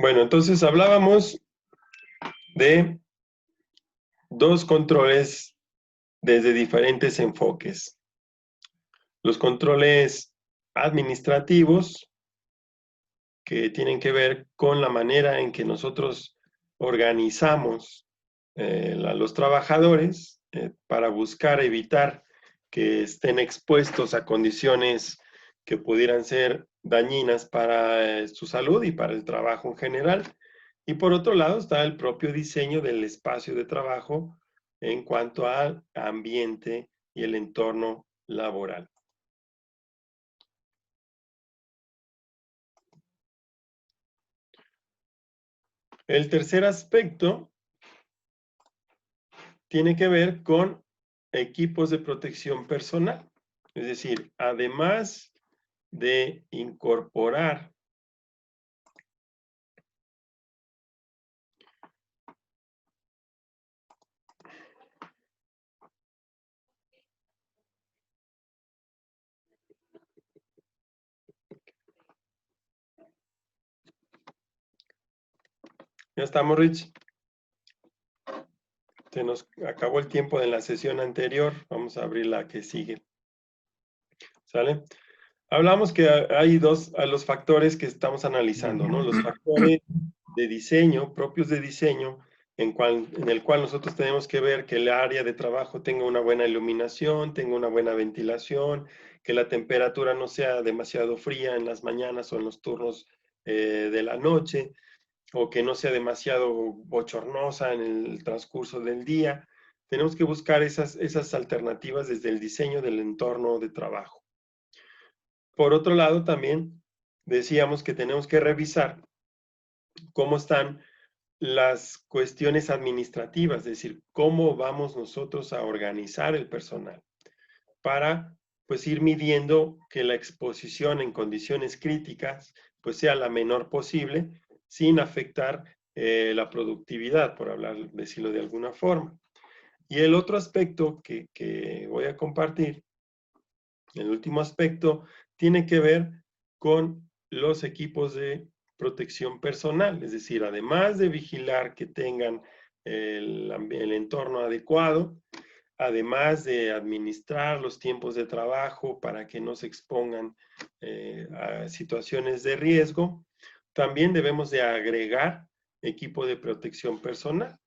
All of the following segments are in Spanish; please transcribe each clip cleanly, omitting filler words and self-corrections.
Bueno, entonces hablábamos de dos controles desde diferentes enfoques. Los controles administrativos, que tienen que ver con la manera en que nosotros organizamos a los trabajadores para buscar evitar que estén expuestos a condiciones que pudieran ser dañinas para su salud y para el trabajo en general. Y por otro lado está el propio diseño del espacio de trabajo en cuanto al ambiente y el entorno laboral. El tercer aspecto tiene que ver con equipos de protección personal. Es decir, además de incorporar ya estamos, Rich. Se nos acabó el tiempo de la sesión anterior. Vamos a abrir la que sigue. ¿Sale? Hablamos que hay los factores que estamos analizando, ¿no? Los factores de diseño, propios de diseño, en el cual nosotros tenemos que ver que el área de trabajo tenga una buena iluminación, tenga una buena ventilación, que la temperatura no sea demasiado fría en las mañanas o en los turnos de la noche, o que no sea demasiado bochornosa en el transcurso del día. Tenemos que buscar esas alternativas desde el diseño del entorno de trabajo. Por otro lado, también decíamos que tenemos que revisar cómo están las cuestiones administrativas, es decir, cómo vamos nosotros a organizar el personal para pues ir midiendo que la exposición en condiciones críticas pues sea la menor posible sin afectar la productividad, por decirlo de alguna forma. Y el otro aspecto que voy a compartir, el último aspecto, tiene que ver con los equipos de protección personal, es decir, además de vigilar que tengan el entorno adecuado, además de administrar los tiempos de trabajo para que no se expongan a situaciones de riesgo, también debemos de agregar equipo de protección personal.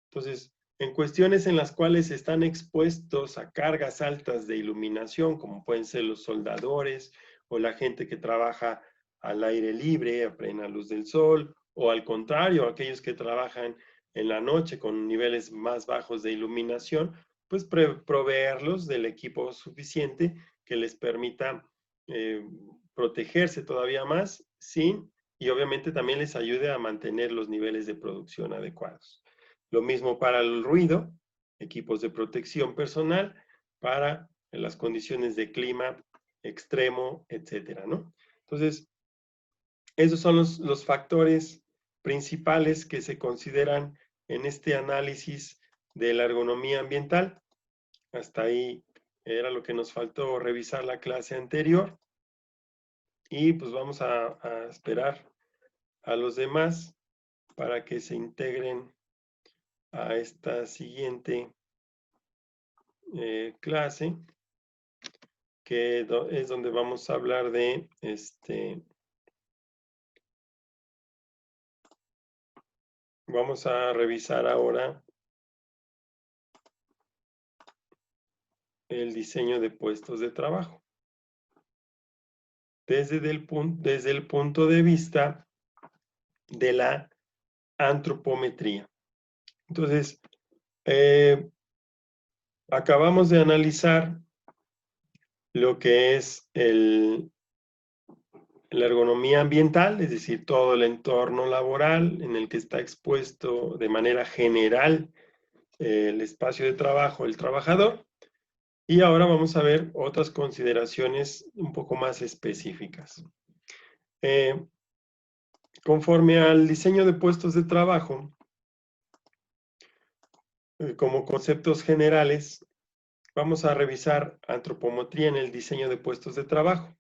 Entonces, en cuestiones en las cuales están expuestos a cargas altas de iluminación, como pueden ser los soldadores o la gente que trabaja al aire libre, a plena luz del sol, o al contrario, aquellos que trabajan en la noche con niveles más bajos de iluminación, pues proveerlos del equipo suficiente que les permita protegerse todavía más y obviamente también les ayude a mantener los niveles de producción adecuados. Lo mismo para el ruido, equipos de protección personal para las condiciones de clima extremo, etcétera, ¿no? Entonces, esos son los factores principales que se consideran en este análisis de la ergonomía ambiental. Hasta ahí era lo que nos faltó revisar la clase anterior. Y pues vamos a esperar a los demás para que se integren a esta siguiente clase, que es donde vamos a hablar de vamos a revisar ahora el diseño de puestos de trabajo desde el punto de vista de la antropometría. Entonces, acabamos de analizar lo que es la ergonomía ambiental, es decir, todo el entorno laboral en el que está expuesto de manera general el espacio de trabajo del trabajador. Y ahora vamos a ver otras consideraciones un poco más específicas. Conforme al diseño de puestos de trabajo, como conceptos generales, vamos a revisar antropometría en el diseño de puestos de trabajo.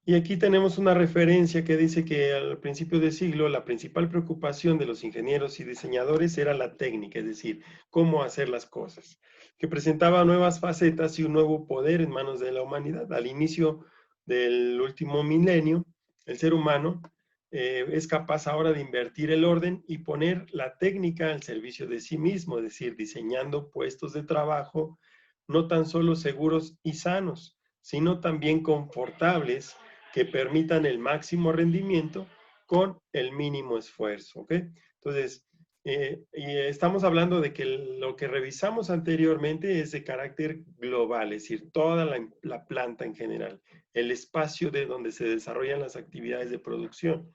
Y aquí tenemos una referencia que dice que al principio del siglo la principal preocupación de los ingenieros y diseñadores era la técnica, es decir, cómo hacer las cosas, que presentaba nuevas facetas y un nuevo poder en manos de la humanidad. Al inicio del último milenio, el ser humano es capaz ahora de invertir el orden y poner la técnica al servicio de sí mismo, es decir, diseñando puestos de trabajo no tan solo seguros y sanos, sino también confortables, que permitan el máximo rendimiento con el mínimo esfuerzo, ¿ok? Entonces, estamos hablando de que lo que revisamos anteriormente es de carácter global, es decir, toda la planta en general, el espacio de donde se desarrollan las actividades de producción.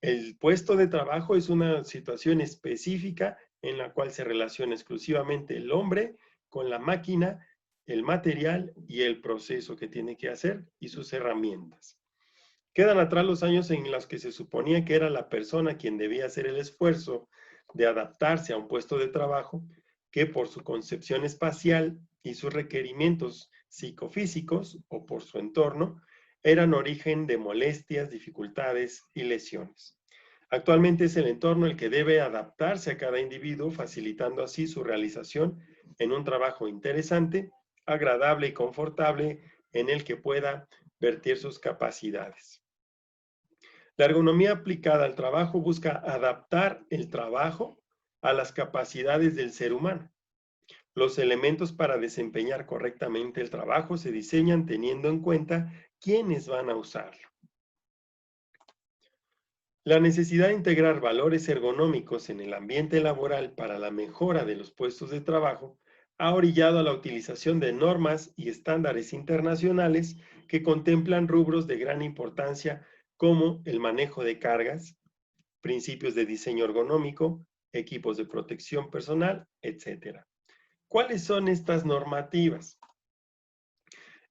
El puesto de trabajo es una situación específica en la cual se relaciona exclusivamente el hombre con la máquina, el material y el proceso que tiene que hacer y sus herramientas. Quedan atrás los años en los que se suponía que era la persona quien debía hacer el esfuerzo de adaptarse a un puesto de trabajo que por su concepción espacial y sus requerimientos psicofísicos o por su entorno eran origen de molestias, dificultades y lesiones. Actualmente es el entorno el que debe adaptarse a cada individuo, facilitando así su realización en un trabajo interesante, agradable y confortable en el que pueda vertir sus capacidades. La ergonomía aplicada al trabajo busca adaptar el trabajo a las capacidades del ser humano. Los elementos para desempeñar correctamente el trabajo se diseñan teniendo en cuenta quiénes van a usarlo. La necesidad de integrar valores ergonómicos en el ambiente laboral para la mejora de los puestos de trabajo ha orillado a la utilización de normas y estándares internacionales que contemplan rubros de gran importancia como el manejo de cargas, principios de diseño ergonómico, equipos de protección personal, etc. ¿Cuáles son estas normativas?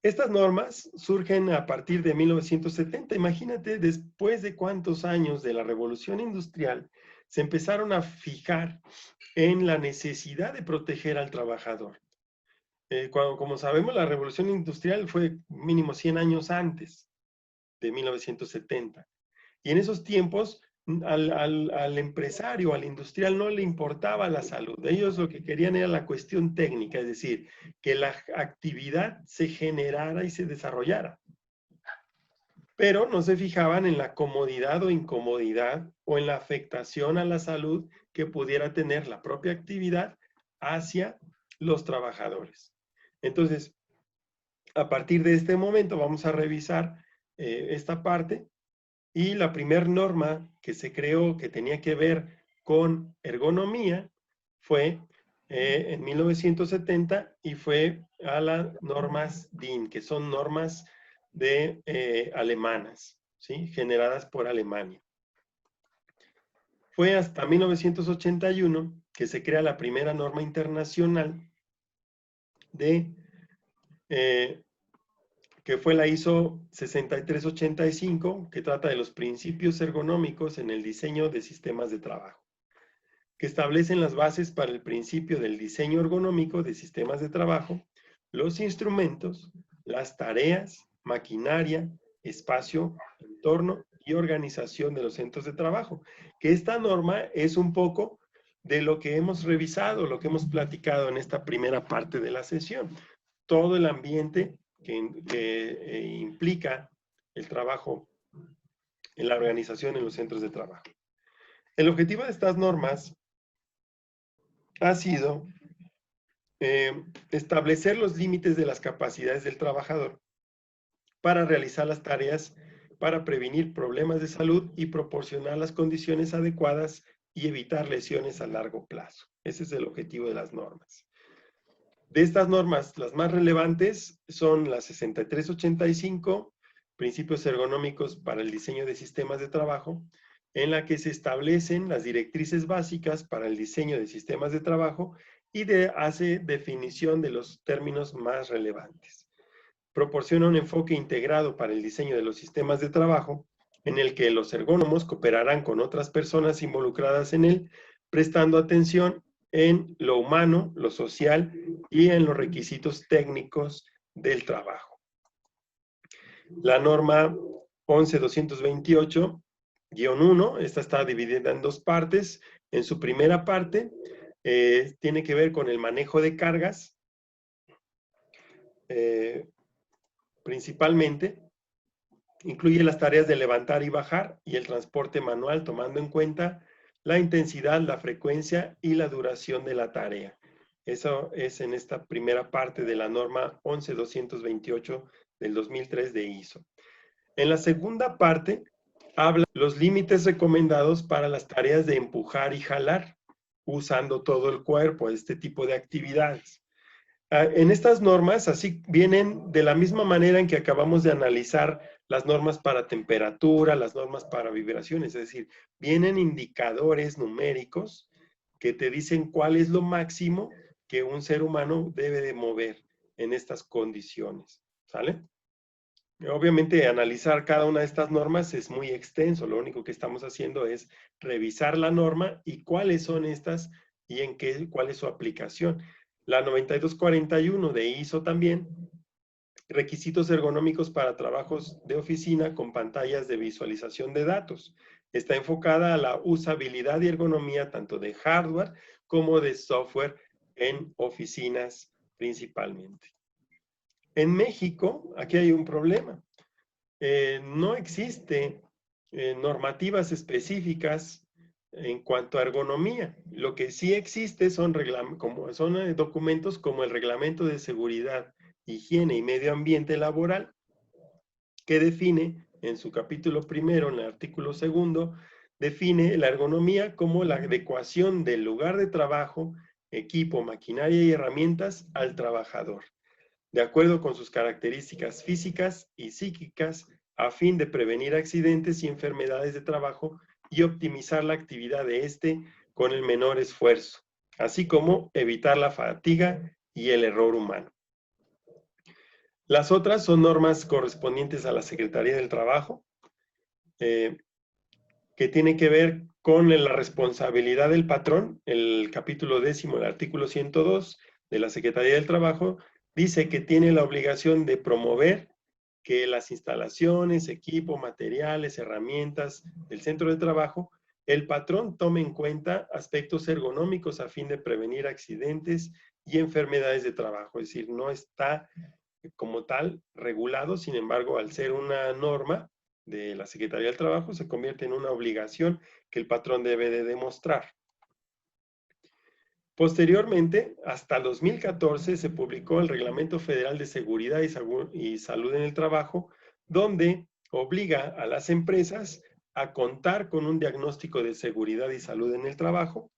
Estas normas surgen a partir de 1970. Imagínate, después de cuántos años de la revolución industrial, se empezaron a fijar en la necesidad de proteger al trabajador. Como sabemos, la revolución industrial fue mínimo 100 años antes de 1970. Y en esos tiempos, al empresario, al industrial, no le importaba la salud. Ellos lo que querían era la cuestión técnica, es decir, que la actividad se generara y se desarrollara. Pero no se fijaban en la comodidad o incomodidad o en la afectación a la salud que pudiera tener la propia actividad hacia los trabajadores. Entonces, a partir de este momento vamos a revisar esta parte. Y la primera norma que se creó que tenía que ver con ergonomía fue en 1970 y fue a las normas DIN, que son normas alemanas, ¿sí? Generadas por Alemania. Fue hasta 1981 que se crea la primera norma internacional que fue la ISO 6385, que trata de los principios ergonómicos en el diseño de sistemas de trabajo, que establecen las bases para el principio del diseño ergonómico de sistemas de trabajo, los instrumentos, las tareas, maquinaria, espacio, entorno y organización de los centros de trabajo. Que esta norma es un poco de lo que hemos revisado, lo que hemos platicado en esta primera parte de la sesión. Todo el ambiente que implica el trabajo en la organización en los centros de trabajo. El objetivo de estas normas ha sido establecer los límites de las capacidades del trabajador para realizar las tareas, para prevenir problemas de salud y proporcionar las condiciones adecuadas y evitar lesiones a largo plazo. Ese es el objetivo de las normas. De estas normas, las más relevantes son la 6385, Principios ergonómicos para el diseño de sistemas de trabajo, en la que se establecen las directrices básicas para el diseño de sistemas de trabajo y hace definición de los términos más relevantes. Proporciona un enfoque integrado para el diseño de los sistemas de trabajo, en el que los ergónomos cooperarán con otras personas involucradas en él, prestando atención en lo humano, lo social y en los requisitos técnicos del trabajo. La norma 11.228-1, esta está dividida en dos partes. En su primera parte, tiene que ver con el manejo de cargas, principalmente. Incluye las tareas de levantar y bajar y el transporte manual, tomando en cuenta la intensidad, la frecuencia y la duración de la tarea. Eso es en esta primera parte de la norma 11.228 del 2003 de ISO. En la segunda parte, habla de los límites recomendados para las tareas de empujar y jalar, usando todo el cuerpo, este tipo de actividades. En estas normas, así vienen de la misma manera en que acabamos de analizar las normas para temperatura, las normas para vibraciones, es decir, vienen indicadores numéricos que te dicen cuál es lo máximo que un ser humano debe de mover en estas condiciones, ¿sale? Obviamente, analizar cada una de estas normas es muy extenso, lo único que estamos haciendo es revisar la norma y cuáles son estas y cuál es su aplicación. La 9241 de ISO también, requisitos ergonómicos para trabajos de oficina con pantallas de visualización de datos. Está enfocada a la usabilidad y ergonomía tanto de hardware como de software en oficinas principalmente. En México, aquí hay un problema. No existe normativas específicas en cuanto a ergonomía. Lo que sí existe son documentos como el Reglamento de Seguridad, Higiene y Medio Ambiente Laboral, que define en su capítulo primero, en el artículo segundo, define la ergonomía como la adecuación del lugar de trabajo, equipo, maquinaria y herramientas al trabajador, de acuerdo con sus características físicas y psíquicas, a fin de prevenir accidentes y enfermedades de trabajo y optimizar la actividad de éste con el menor esfuerzo, así como evitar la fatiga y el error humano. Las otras son normas correspondientes a la Secretaría del Trabajo, que tiene que ver con la responsabilidad del patrón. El capítulo 10, el artículo 102 de la Secretaría del Trabajo, dice que tiene la obligación de promover que las instalaciones, equipo, materiales, herramientas del centro de trabajo, el patrón tome en cuenta aspectos ergonómicos a fin de prevenir accidentes y enfermedades de trabajo. Es decir, no está como tal regulado, sin embargo, al ser una norma de la Secretaría del Trabajo, se convierte en una obligación que el patrón debe de demostrar. Posteriormente, hasta el 2014, se publicó el Reglamento Federal de Seguridad y Salud en el Trabajo, donde obliga a las empresas a contar con un diagnóstico de seguridad y salud en el trabajo,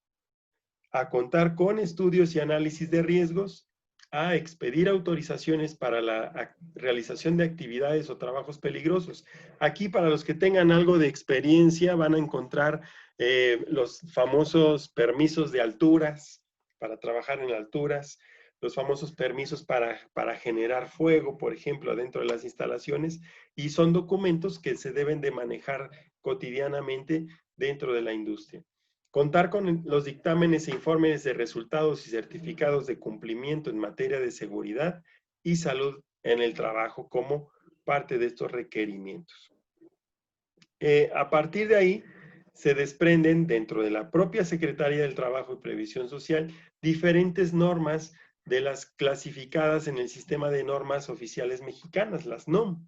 a contar con estudios y análisis de riesgos, a expedir autorizaciones para la realización de actividades o trabajos peligrosos. Aquí, para los que tengan algo de experiencia, van a encontrar los famosos permisos de alturas, para trabajar en alturas, los famosos permisos para generar fuego, por ejemplo, dentro de las instalaciones, y son documentos que se deben de manejar cotidianamente dentro de la industria. Contar con los dictámenes e informes de resultados y certificados de cumplimiento en materia de seguridad y salud en el trabajo como parte de estos requerimientos. A partir de ahí, se desprenden dentro de la propia Secretaría del Trabajo y Previsión Social diferentes normas de las clasificadas en el sistema de normas oficiales mexicanas, las NOM.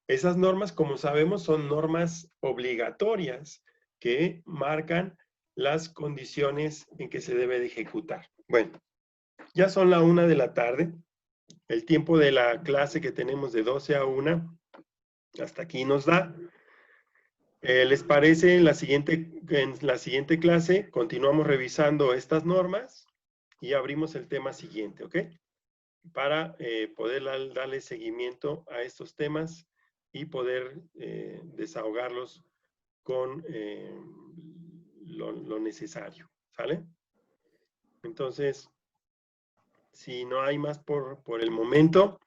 Esas normas, como sabemos, son normas obligatorias que marcan las condiciones en que se debe de ejecutar. Bueno, ya son la 1 de la tarde. El tiempo de la clase que tenemos de 12 a 1, hasta aquí nos da. ¿Les parece en la siguiente clase continuamos revisando estas normas y abrimos el tema siguiente, ¿ok? Para poder darle seguimiento a estos temas y poder desahogarlos con lo necesario, ¿sale? Entonces, si no hay más por el momento,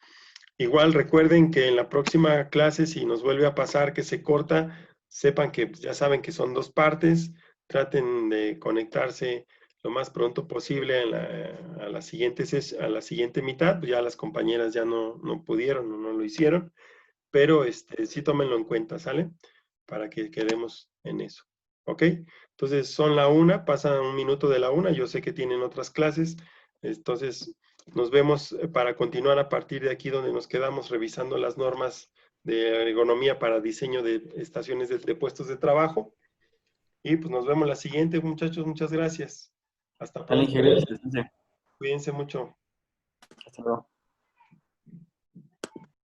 igual recuerden que en la próxima clase, si nos vuelve a pasar que se corta, sepan que ya saben que son dos partes, traten de conectarse lo más pronto posible a la siguiente mitad, ya las compañeras ya no pudieron o no lo hicieron, pero sí tómenlo en cuenta, ¿sale? Para que quedemos en eso, ¿ok? Entonces son la 1, pasa un minuto de la 1, yo sé que tienen otras clases, entonces nos vemos para continuar a partir de aquí donde nos quedamos revisando las normas de ergonomía para diseño de estaciones de puestos de trabajo. Y pues nos vemos la siguiente, muchachos, muchas gracias. Hasta Dale, pronto. ingeniero, Cuídense mucho. hasta luego.